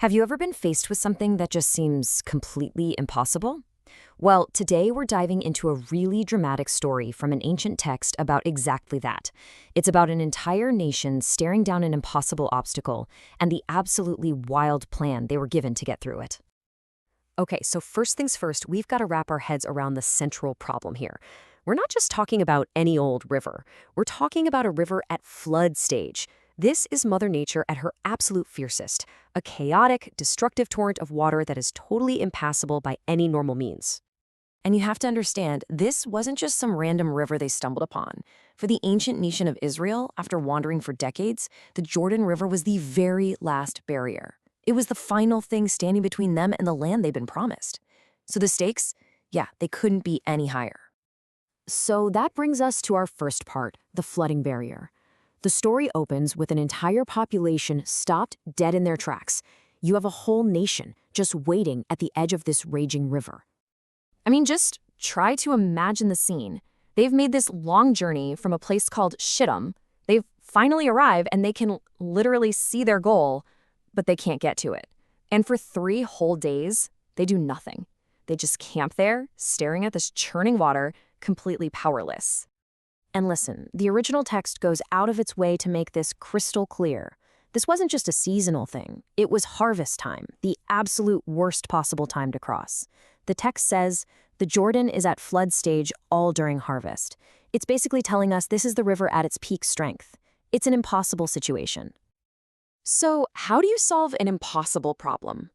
Have you ever been faced with something that just seems completely impossible? Well, today we're diving into a really dramatic story from an ancient text about exactly that. It's about an entire nation staring down an impossible obstacle and the absolutely wild plan they were given to get through it. Okay, so first things first, we've got to wrap our heads around the central problem here. We're not just talking about any old river. We're talking about a river at flood stage. This is Mother Nature at her absolute fiercest, a chaotic, destructive torrent of water that is totally impassable by any normal means. And you have to understand, this wasn't just some random river they stumbled upon. For the ancient nation of Israel, after wandering for decades, the Jordan River was the very last barrier. It was the final thing standing between them and the land they'd been promised. So the stakes, yeah, they couldn't be any higher. So that brings us to our first part, the flooding barrier. The story opens with an entire population stopped dead in their tracks. You have a whole nation just waiting at the edge of this raging river. I mean, just try to imagine the scene. They've made this long journey from a place called Shittim. They've finally arrived and they can literally see their goal, but they can't get to it. And for 3 whole days, they do nothing. They just camp there, staring at this churning water, completely powerless. And listen, the original text goes out of its way to make this crystal clear. This wasn't just a seasonal thing. It was harvest time, the absolute worst possible time to cross. The text says, the Jordan is at flood stage all during harvest. It's basically telling us this is the river at its peak strength. It's an impossible situation. So, how do you solve an impossible problem?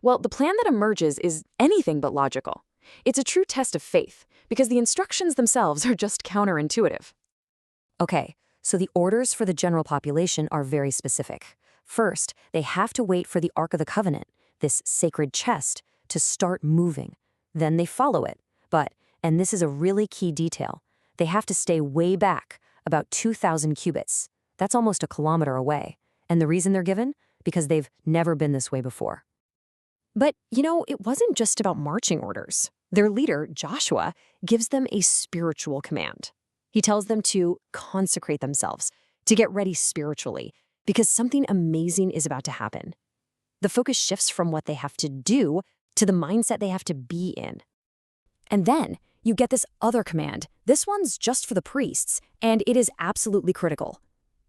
Well, the plan that emerges is anything but logical. It's a true test of faith, because the instructions themselves are just counterintuitive. Okay, so the orders for the general population are very specific. First, they have to wait for the Ark of the Covenant, this sacred chest, to start moving. Then they follow it. But, and this is a really key detail, they have to stay way back, about 2,000 cubits. That's almost a kilometer away. And the reason they're given? Because they've never been this way before. But, it wasn't just about marching orders. Their leader, Joshua, gives them a spiritual command. He tells them to consecrate themselves, to get ready spiritually, because something amazing is about to happen. The focus shifts from what they have to do to the mindset they have to be in. And then you get this other command. This one's just for the priests, and it is absolutely critical.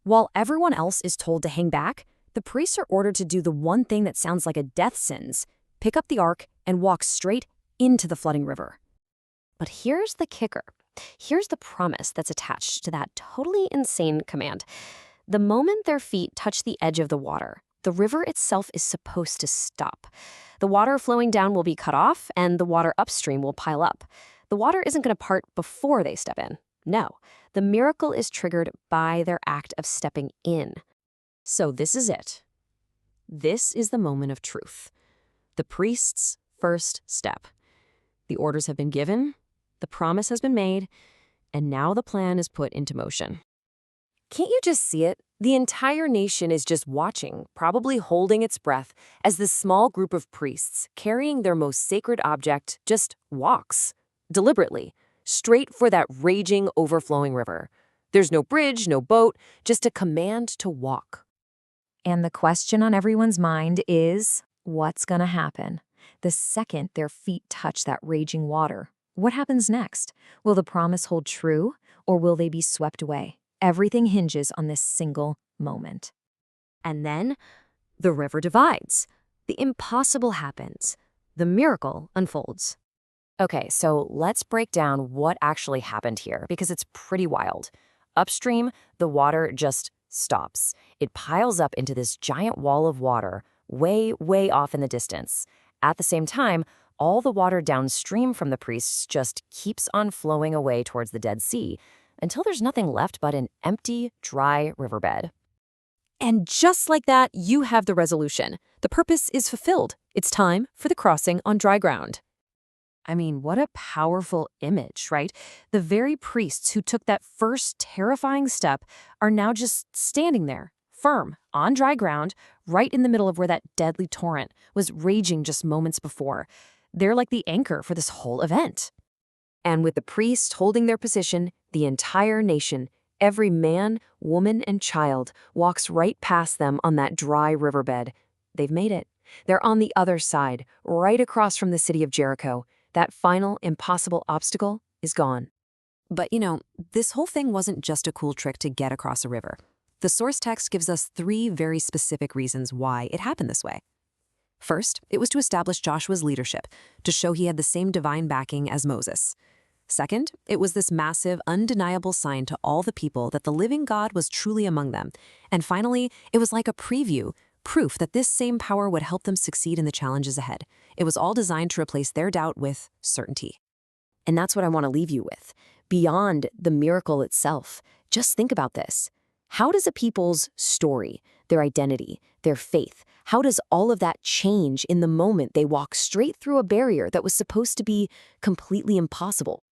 While everyone else is told to hang back, the priests are ordered to do the one thing that sounds like a death sentence: pick up the ark and walk straight into the flooding river. But here's the kicker. Here's the promise that's attached to that totally insane command. The moment their feet touch the edge of the water, the river itself is supposed to stop. The water flowing down will be cut off, and the water upstream will pile up. The water isn't going to part before they step in. No, the miracle is triggered by their act of stepping in. So this is it. This is the moment of truth. The priest's first step. The orders have been given, the promise has been made, and now the plan is put into motion. Can't you just see it? The entire nation is just watching, probably holding its breath, as this small group of priests, carrying their most sacred object, just walks, deliberately, straight for that raging, overflowing river. There's no bridge, no boat, just a command to walk. And the question on everyone's mind is, what's gonna happen? The second their feet touch that raging water, what happens next? Will the promise hold true, or will they be swept away? Everything hinges on this single moment. And then, the river divides. The impossible happens. The miracle unfolds. Okay, so let's break down what actually happened here, because it's pretty wild. Upstream, the water just stops. It piles up into this giant wall of water, way, way off in the distance. At the same time, all the water downstream from the priests just keeps on flowing away towards the Dead Sea until there's nothing left but an empty, dry riverbed. And just like that, you have the resolution. The purpose is fulfilled. It's time for the crossing on dry ground. I mean, what a powerful image, right? The very priests who took that first terrifying step are now just standing there, firm, on dry ground, right in the middle of where that deadly torrent was raging just moments before. They're like the anchor for this whole event. And with the priests holding their position, the entire nation, every man, woman, and child walks right past them on that dry riverbed. They've made it. They're on the other side, right across from the city of Jericho. That final, impossible obstacle is gone. But this whole thing wasn't just a cool trick to get across a river. The source text gives us 3 very specific reasons why it happened this way. First, it was to establish Joshua's leadership, to show he had the same divine backing as Moses. Second, it was this massive, undeniable sign to all the people that the living God was truly among them. And finally, it was like a preview, proof that this same power would help them succeed in the challenges ahead. It was all designed to replace their doubt with certainty. And that's what I want to leave you with. Beyond the miracle itself, just think about this. How does a people's story, their identity, their faith, how does all of that change in the moment they walk straight through a barrier that was supposed to be completely impossible?